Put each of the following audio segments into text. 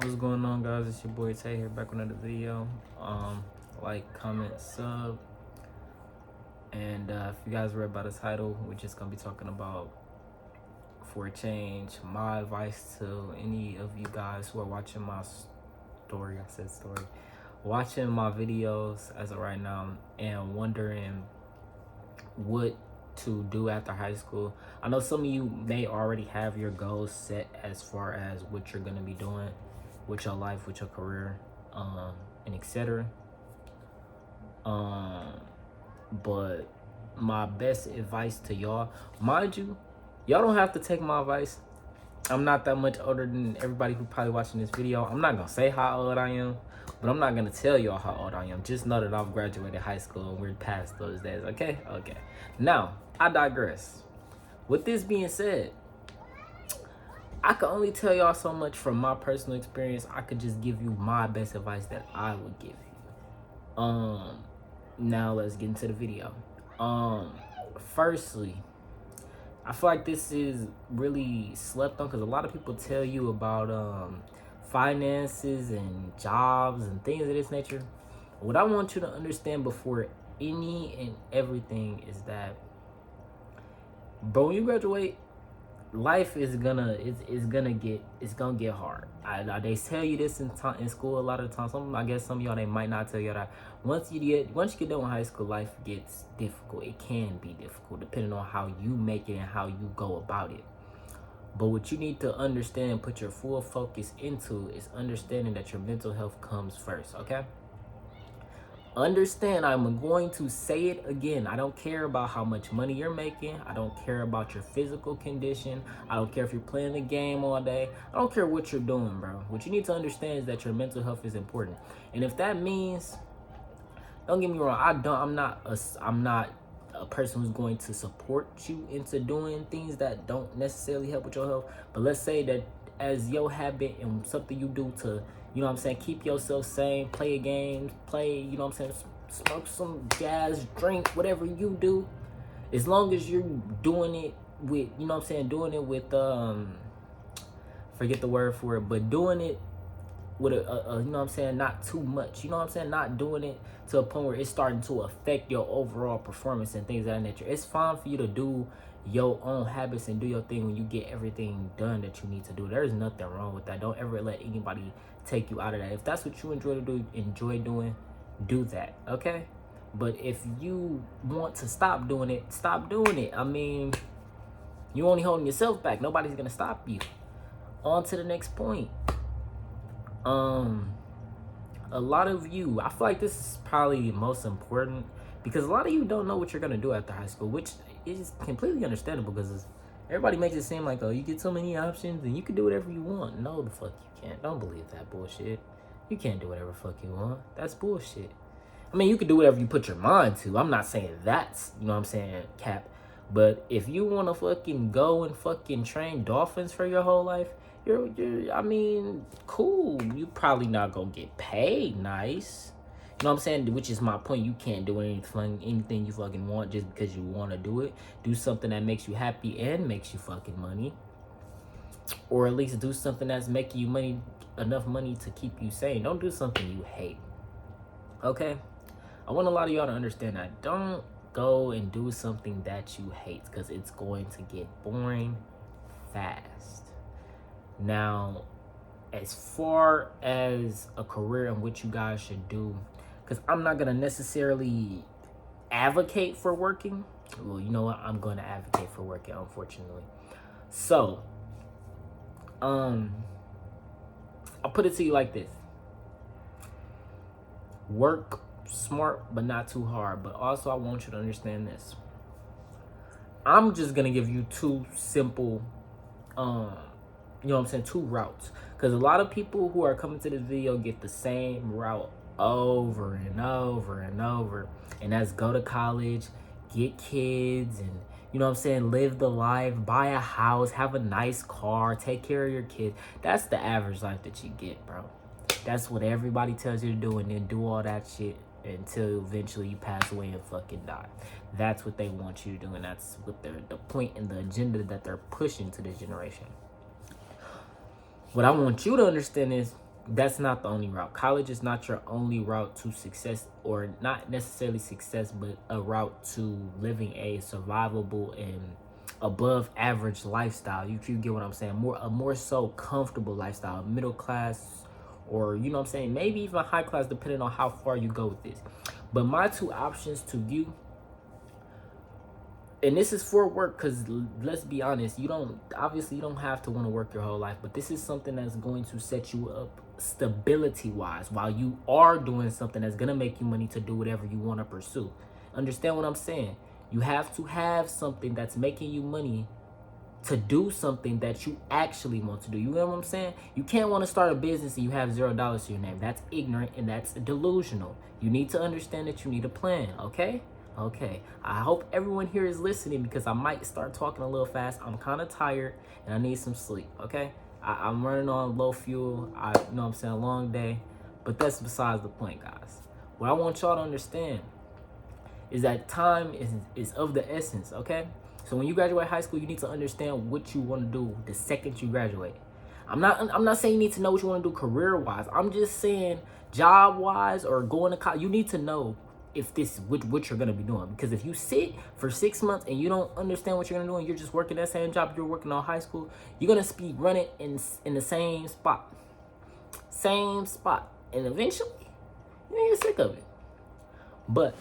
What's going on, guys? It's your boy Tay here, back with another video. Like, comment, sub, and if you guys read by the title, we're just gonna be talking about, for a change, my advice to any of you guys who are watching my story. I said story, watching my videos as of right now, and wondering what to do after high school. I know some of you may already have your goals set as far as what you're gonna be doing with your life, with your career, and etc. But my best advice to y'all, mind you, y'all don't have to take my advice. I'm not that much older than everybody who probably watching this video. I'm not gonna say how old I am, but I'm not gonna tell y'all how old I am. Just know that I've graduated high school and we're past those days, okay? Okay. Now, I digress. With this being said, I can only tell y'all so much from my personal experience. I could just give you my best advice that I would give you. Now let's get into the video. Firstly, I feel like this is really slept on because a lot of people tell you about finances and jobs and things of this nature. What I want you to understand before any and everything is that, bro, when you graduate, life is gonna get hard. They tell you this in school a lot of the time. I guess some of y'all, they might not tell you that. Once you get done with high school, life gets difficult. It can be difficult depending on how you make it and how you go about it. But what you need to understand and put your full focus into is understanding that your mental health comes first, okay? Understand, I'm going to say it again. I don't care about how much money you're making. I don't care about your physical condition. I don't care if you're playing the game all day. I don't care what you're doing, bro. What you need to understand is that your mental health is important. And if that means, don't get me wrong, I'm not a person who's going to support you into doing things that don't necessarily help with your health. But let's say that as your habit and something you do to, you know what I'm saying, keep yourself sane, play games, you know what I'm saying, smoke some gas, drink, whatever you do, as long as you're doing it with, you know what I'm saying, doing it with, forget the word for it, but doing it with a you know what I'm saying, not too much, you know what I'm saying, not doing it to a point where it's starting to affect your overall performance and things of that nature. It's fine for you to do your own habits and do your thing when you get everything done that you need to do. There's nothing wrong with that. Don't ever let anybody take you out of that. If that's what you enjoy doing, do that, okay? But if you want to stop doing it, stop doing it. I mean, you only holding yourself back. Nobody's gonna stop you. On to the next point. A lot of you, I feel like this is probably the most important because a lot of you don't know what you're gonna do after high school, which is completely understandable because everybody makes it seem like, oh, you get so many options and you can do whatever you want. No, the fuck you can't. Don't believe that bullshit. You can't do whatever the fuck you want. That's bullshit. I mean, you can do whatever you put your mind to. I'm not saying that's, you know what I'm saying, cap. But if you want to fucking go and fucking train dolphins for your whole life, I mean, cool. You probably not gonna get paid nice. You know what I'm saying? Which is my point. You can't do anything you fucking want just because you want to do it. Do something that makes you happy and makes you fucking money. Or at least do something that's making you enough money to keep you sane. Don't do something you hate. Okay? I want a lot of y'all to understand that. Don't go and do something that you hate because it's going to get boring fast. Now, as far as a career and what you guys should do, because I'm not going to necessarily advocate for working. Well, you know what? I'm going to advocate for working, unfortunately. So, I'll put it to you like this. Work smart, but not too hard. But also, I want you to understand this. I'm just going to give you two simple, you know what I'm saying, two routes. Because a lot of people who are coming to this video get the same route over and over and over. And that's go to college, get kids, and, you know what I'm saying, live the life, buy a house, have a nice car, take care of your kids. That's the average life that you get, bro. That's what everybody tells you to do, and then do all that shit until eventually you pass away and fucking die. That's what they want you to do, and that's what the point and the agenda that they're pushing to this generation. What I want you to understand is that's not the only route. College is not your only route to success, or not necessarily success, but a route to living a survivable and above average lifestyle. You get what I'm saying? A more so comfortable lifestyle, middle class, or you know what I'm saying, maybe even high class, depending on how far you go with this. But my two options to you, and this is for work, because let's be honest, you don't have to want to work your whole life, but this is something that's going to set you up stability wise while you are doing something that's going to make you money to do whatever you want to pursue. Understand what I'm saying? You have to have something that's making you money to do something that you actually want to do. You know what I'm saying? You can't want to start a business and you have $0 to your name. That's ignorant and that's delusional. You need to understand that you need a plan, okay? Okay, I hope everyone here is listening, because I might start talking a little fast. I'm kind of tired and I need some sleep, okay? I'm running on low fuel. You know what I'm saying, a long day, but that's besides the point, guys. What I want y'all to understand is that time is of the essence, okay? So when you graduate high school, you need to understand what you want to do the second you graduate. I'm not saying you need to know what you want to do career-wise. I'm just saying job-wise or going to college, you need to know if this what you're gonna be doing. Because if you sit for 6 months and you don't understand what you're gonna do and you're just working that same job you're working on high school, you're gonna be running in the same spot, and eventually you're gonna get sick of it. But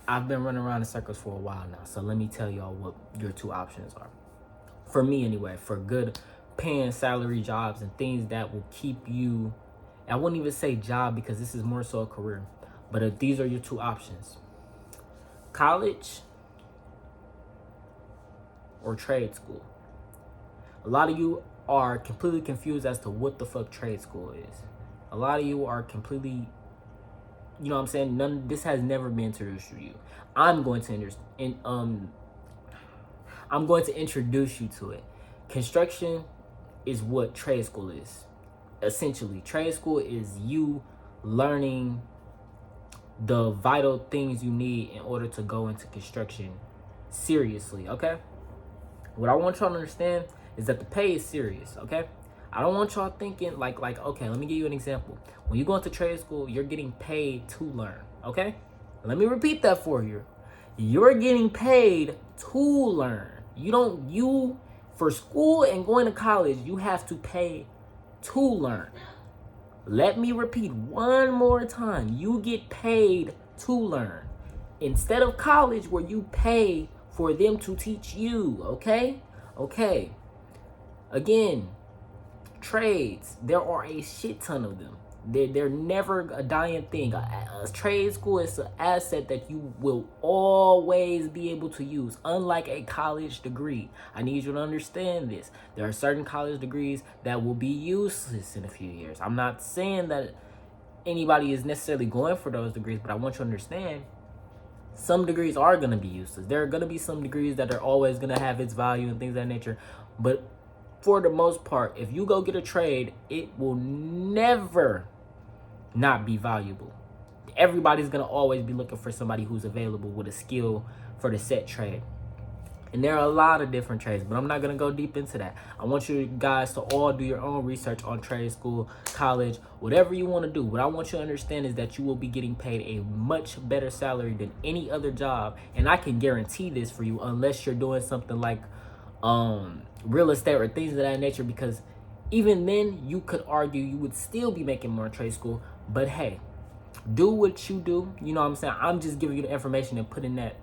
I've been running around in circles for a while now, so let me tell y'all what your two options are. For me anyway, for good paying salary jobs and things that will keep you, I wouldn't even say job because this is more so a career, but these are your two options: college or trade school. A lot of you are completely confused as to what the fuck trade school is. A lot of you are completely, you know what I'm saying, this has never been introduced to you. I'm going to introduce you to it. Construction is what trade school is. Essentially, trade school is you learning the vital things you need in order to go into construction seriously, okay? What I want y'all to understand is that the pay is serious, okay? I don't want y'all thinking like, okay, let me give you an example. When you go into trade school, you're getting paid to learn, okay? Let me repeat that for you. You're getting paid to learn. For school and going to college, you have to pay to learn. Let me repeat one more time. You get paid to learn. Instead of college where you pay for them to teach you, okay? Okay. Again, trades, there are a shit ton of them. They're never a dying thing. A trade school is an asset that you will always be able to use, unlike a college degree. I need you to understand this. There are certain college degrees that will be useless in a few years. I'm not saying that anybody is necessarily going for those degrees, but I want you to understand some degrees are going to be useless. There are going to be some degrees that are always going to have its value and things of that nature, but for the most part, if you go get a trade, it will never not be valuable. Everybody's going to always be looking for somebody who's available with a skill for the set trade. And there are a lot of different trades, but I'm not going to go deep into that. I want you guys to all do your own research on trade school, college, whatever you want to do. What I want you to understand is that you will be getting paid a much better salary than any other job. And I can guarantee this for you, unless you're doing something like real estate or things of that nature, because even then you could argue you would still be making more in trade school. But hey, do what you do. You know what I'm saying? I'm just giving you the information and putting that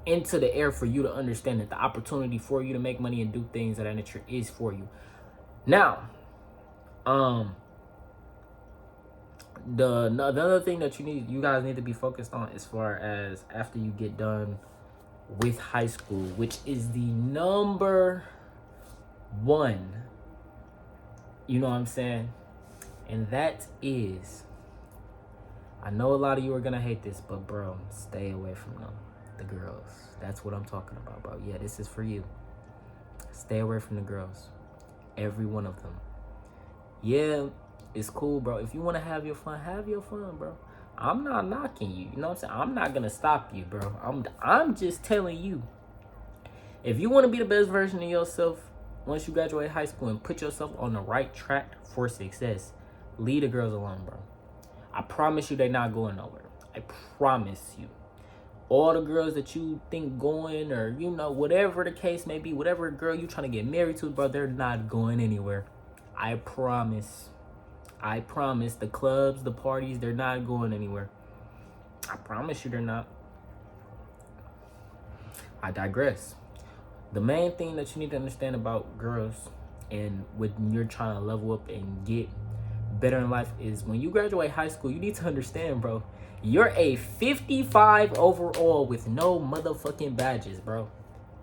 into the air for you to understand that the opportunity for you to make money and do things of that nature is for you. Now, the other thing that you guys need to be focused on as far as after you get done with high school, which is the number one, you know what I'm saying, and that is, I know a lot of you are gonna hate this, but bro, stay away from them, the girls. That's what I'm talking about, bro. Yeah, this is for you. Stay away from the girls, every one of them. Yeah, it's cool, bro. If you want to have your fun, bro. I'm not knocking you. You know what I'm saying? I'm not going to stop you, bro. I'm just telling you. If you want to be the best version of yourself, once you graduate high school and put yourself on the right track for success, leave the girls alone, bro. I promise you they're not going nowhere. I promise you. All the girls that you think going, or whatever the case may be, whatever girl you trying to get married to, bro, they're not going anywhere. I promise. I promise. The clubs, the parties, they're not going anywhere. I promise you they're not. I digress. The main thing that you need to understand about girls, and when you're trying to level up and get better in life, is when you graduate high school, you need to understand, bro, you're a 55 overall with no motherfucking badges, bro.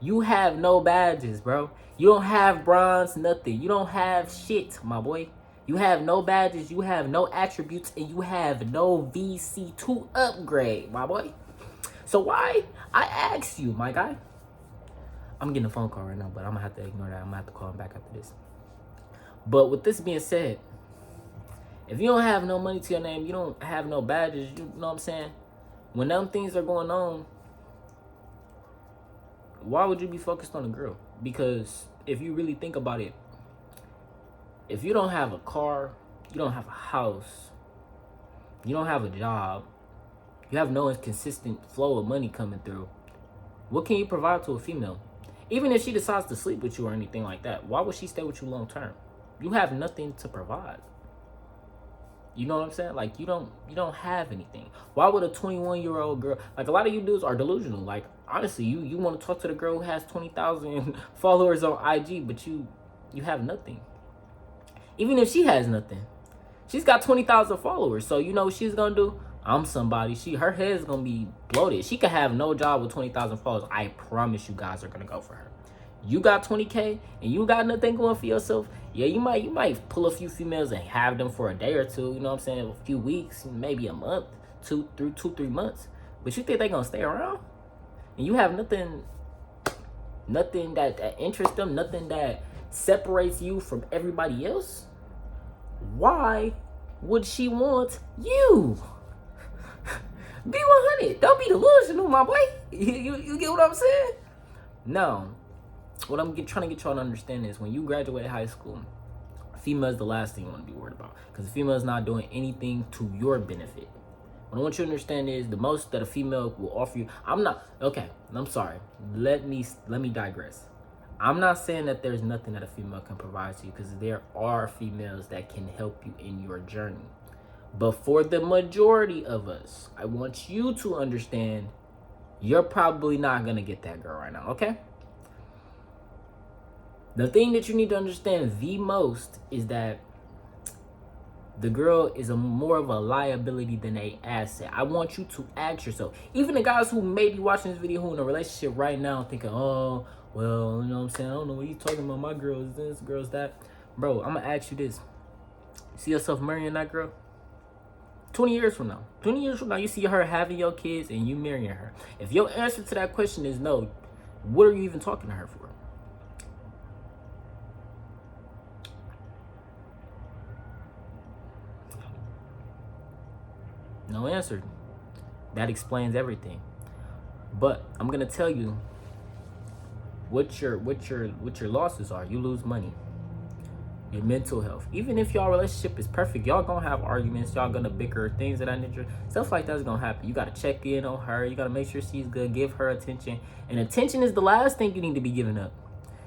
You have no badges, bro. You don't have bronze, nothing. You don't have shit, my boy. You have no badges, you have no attributes, and you have no VC to upgrade, my boy. So why? I asked you, my guy. I'm getting a phone call right now, but I'm gonna have to ignore that. I'm gonna have to call him back after this. But with this being said, if you don't have no money to your name, you don't have no badges, you know what I'm saying? When them things are going on, why would you be focused on a girl? Because if you really think about it, if you don't have a car, you don't have a house, you don't have a job, you have no consistent flow of money coming through, what can you provide to a female? Even if she decides to sleep with you or anything like that, why would she stay with you long term? You have nothing to provide. You know what I'm saying? Like, you don't have anything. Why would a 21-year-old girl, like, a lot of you dudes are delusional. Like, honestly, you want to talk to the girl who has 20,000 followers on IG, but you have nothing. Even if she has nothing, she's got 20,000 followers. So you know what she's gonna do? I'm somebody. Her head's gonna be bloated. She could have no job with 20,000 followers. I promise you guys are gonna go for her. You got 20K and you got nothing going for yourself. Yeah, you might pull a few females and have them for a day or two. You know what I'm saying? A few weeks, maybe a month, 2-3 months. But you think they gonna stay around? And you have nothing that interests them, nothing that separates you from everybody else? Why would she want you? Be 100. Don't be delusional, my boy. You get what I'm saying? No. What I'm trying to get y'all to understand is when you graduate high school, female is the last thing you want to be worried about, because the female is not doing anything to your benefit. What I want you to understand is the most that a female will offer you. I'm sorry. Let me digress. I'm not saying that there's nothing that a female can provide to you, because there are females that can help you in your journey. But for the majority of us, I want you to understand you're probably not going to get that girl right now, okay? The thing that you need to understand the most is that the girl is more of a liability than an asset. I want you to ask yourself, even the guys who may be watching this video who in a relationship right now thinking, oh, well, you know what I'm saying? I don't know what you talking about. My girl is this, girl's that. Bro, I'm going to ask you this. You see yourself marrying that girl? 20 years from now, you see her having your kids and you marrying her. If your answer to that question is no, what are you even talking to her for? No answer. That explains everything. But I'm gonna tell you what your losses are. You lose money, your mental health. Even if y'all relationship is perfect, y'all gonna have arguments, y'all gonna bicker, things of that nature. Stuff like that's gonna happen. You gotta check in on her. You gotta make sure she's good. Give her attention. And attention is the last thing you need to be giving up.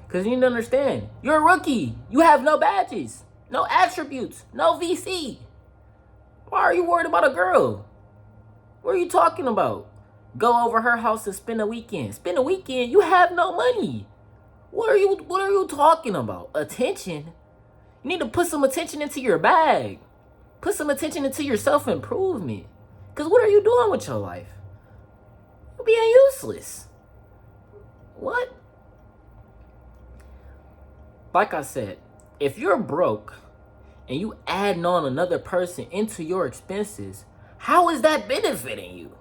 Because you need to understand, you're a rookie. You have no badges, no attributes, no VC. Why are you worried about a girl? What are you talking about? Go over her house and spend a weekend. Spend a weekend? You have no money. What are you talking about? Attention? You need to put some attention into your bag. Put some attention into your self-improvement. Because what are you doing with your life? You're being useless. What? Like I said, if you're broke and you adding on another person into your expenses, how is that benefiting you?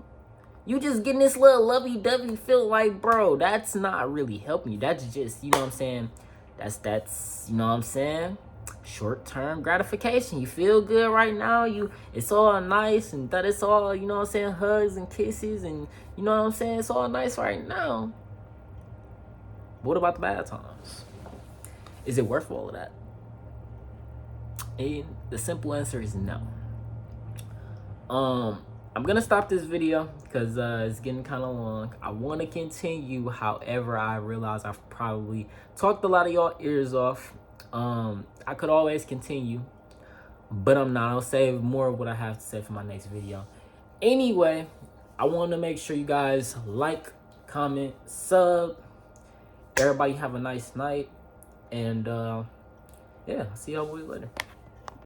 You just getting this little lovey-dovey feel like, bro, that's not really helping you. That's just, you know what I'm saying? That's you know what I'm saying? Short-term gratification. You feel good right now. It's all nice and that it's all, you know what I'm saying, hugs and kisses and, you know what I'm saying? It's all nice right now. What about the bad times? Is it worth all of that? And the simple answer is no. I'm gonna stop this video because it's getting kind of long. I want to continue, however, I realize I've probably talked a lot of y'all ears off. I could always continue, but I'm not. I'll save more of what I have to say for my next video. Anyway, I want to make sure you guys like, comment, sub. Everybody have a nice night, and yeah, see y'all boys later.